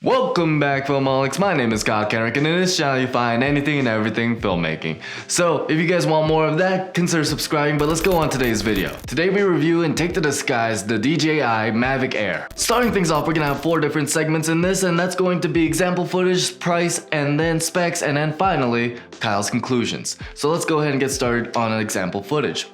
Welcome back, Filmaholics. My name is Kyle Kenrick, and in this channel you find anything and everything filmmaking. So if you guys want more of that, consider subscribing, but let's go on today's video. Today we review and take to the skies the DJI Mavic Air. Starting things off, we're gonna have 4 different segments in this, and that's going to be example footage, price, and then specs, and then finally, Kyle's conclusions. So let's go ahead and get started on an example footage.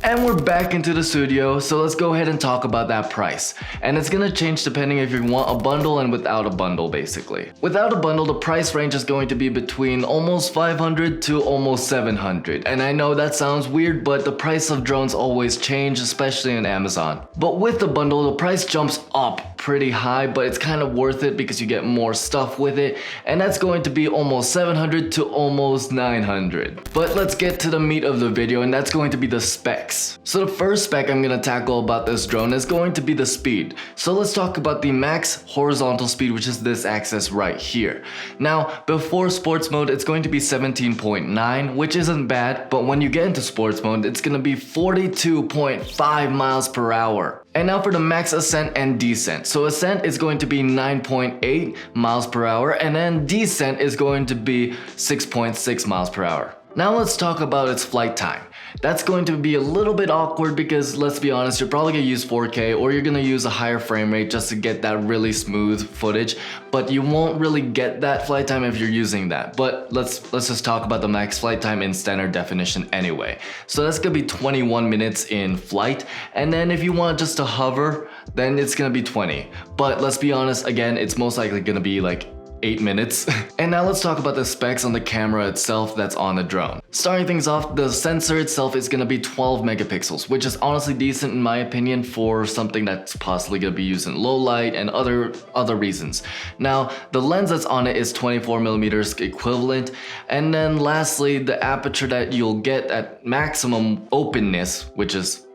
And we're back into the studio, so let's go ahead and talk about that price. And it's gonna change depending if you want a bundle and without a bundle, basically. Without a bundle, the price range is going to be between almost 500 to almost 700. And I know that sounds weird, but the price of drones always change, especially on Amazon. But with the bundle, the price jumps up pretty high, but it's kind of worth it because you get more stuff with it. And that's going to be almost 700 to almost 900. But let's get to the meat of the video, and that's going to be the specs. So the first spec I'm going to tackle about this drone is going to be the speed. So let's talk about the max horizontal speed, which is this axis right here. Now, before sports mode, it's going to be 17.9, which isn't bad, but when you get into sports mode, it's going to be 42.5 miles per hour. And now for the max ascent and descent. So ascent is going to be 9.8 miles per hour, and then descent is going to be 6.6 miles per hour. Now let's talk about its flight time. That's going to be a little bit awkward because, let's be honest, you're probably gonna use 4K or you're gonna use a higher frame rate just to get that really smooth footage, but you won't really get that flight time if you're using that. But let's just talk about the max flight time in standard definition anyway. So that's gonna be 21 minutes in flight, and then if you want just to hover, then it's gonna be 20. But let's be honest, again, it's most likely gonna be like 8 minutes. And now let's talk about the specs on the camera itself that's on the drone. Starting things off, the sensor itself is gonna be 12 megapixels, which is honestly decent in my opinion for something that's possibly gonna be used in low light and other reasons. Now, the lens that's on it is 24 millimeters equivalent. And then lastly, the aperture that you'll get at maximum openness, which is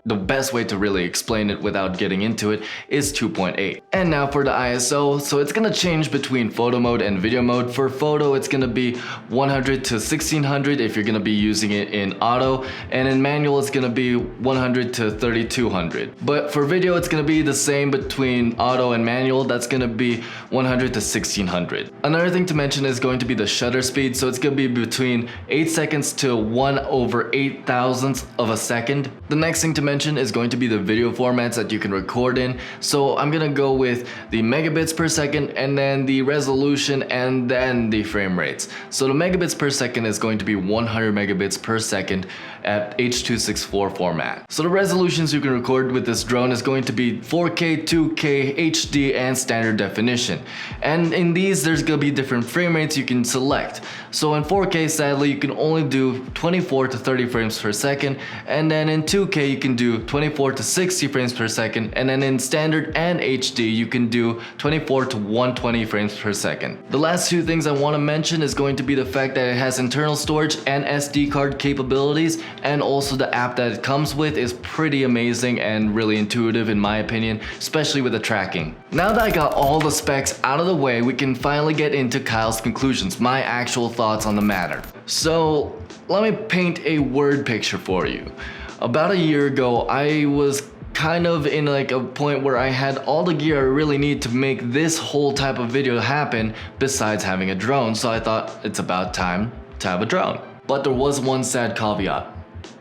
the best way to really explain it without getting into it, is 2.8. And now for the ISO, so it's gonna change between photo mode and video mode. For photo, it's gonna be 100 to 1600 if you're gonna be using it in auto, and in manual, it's gonna be 100 to 3200. But for video, it's gonna be the same between auto and manual. That's gonna be 100 to 1600. Another thing to mention is going to be the shutter speed, so it's gonna be between 8 seconds to 1/8,000th of a second. The next thing to mention is going to be the video formats that you can record in. So I'm gonna go with the megabits per second, and then the resolution, and then the frame rates. So the megabits per second is going to be 100 megabits per second at H.264 format. So the resolutions you can record with this drone is going to be 4K, 2K, HD, and standard definition. And in these, there's gonna be different frame rates you can select. So in 4K, sadly, you can only do 24 to 30 frames per second, and then in 2K, you can do 24 to 60 frames per second, and then in standard and HD, you can do 24 to 120 frames per second. The last 2 things I want to mention is going to be the fact that it has internal storage and SD card capabilities, and also the app that it comes with is pretty amazing and really intuitive in my opinion, especially with the tracking. Now that I got all the specs out of the way, we can finally get into Kyle's conclusions, my actual thoughts on the matter. So let me paint a word picture for you. About a year ago, I was kind of in like a point where I had all the gear I really need to make this whole type of video happen besides having a drone, so I thought it's about time to have a drone. But there was one sad caveat.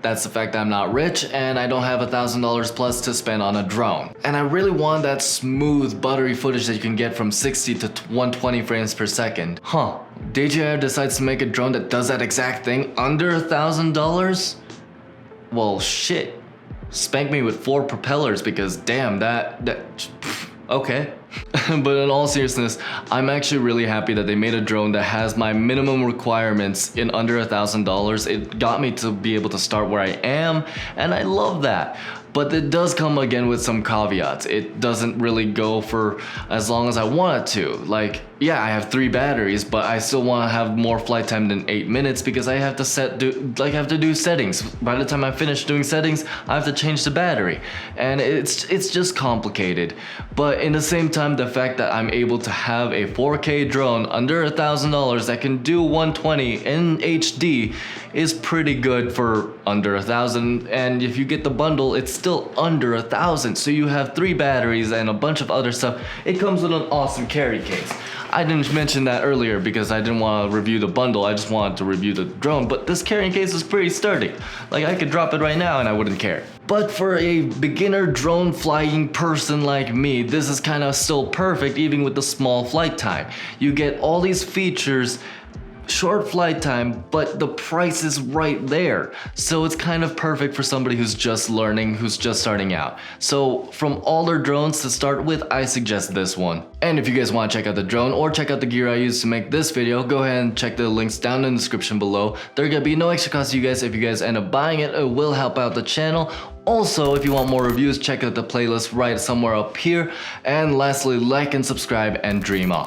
That's the fact that I'm not rich and I don't have $1,000 plus to spend on a drone. And I really want that smooth, buttery footage that you can get from 60 to 120 frames per second. DJI decides to make a drone that does that exact thing under $1,000? Well, shit. spank me with 4 propellers because damn, okay. But in all seriousness, I'm actually really happy that they made a drone that has my minimum requirements in under $1,000. It got me to be able to start where I am, and I love that. But it does come again with some caveats. It doesn't really go for as long as I want it to. Like, yeah, I have 3 batteries, but I still want to have more flight time than 8 minutes because I have to do settings. By the time I finish doing settings, I have to change the battery, and it's just complicated. But in the same time, the fact that I'm able to have a 4K drone under $1,000 that can do 120 in HD is pretty good for under $1,000. And if you get the bundle, it's still under $1,000. So you have 3 batteries and a bunch of other stuff. It comes with an awesome carry case. I didn't mention that earlier because I didn't want to review the bundle, I just wanted to review the drone, but this carrying case is pretty sturdy. Like, I could drop it right now and I wouldn't care. But for a beginner drone flying person like me, this is kind of still perfect even with the small flight time. You get all these features, short flight time, but the price is right there. So it's kind of perfect for somebody who's just learning, who's just starting out. So from all their drones to start with, I suggest this one. And if you guys want to check out the drone or check out the gear I used to make this video, go ahead and check the links down in the description below. There's gonna be no extra cost to you guys if you guys end up buying it. It will help out the channel. Also, if you want more reviews, check out the playlist right somewhere up here. And lastly, like and subscribe and dream on.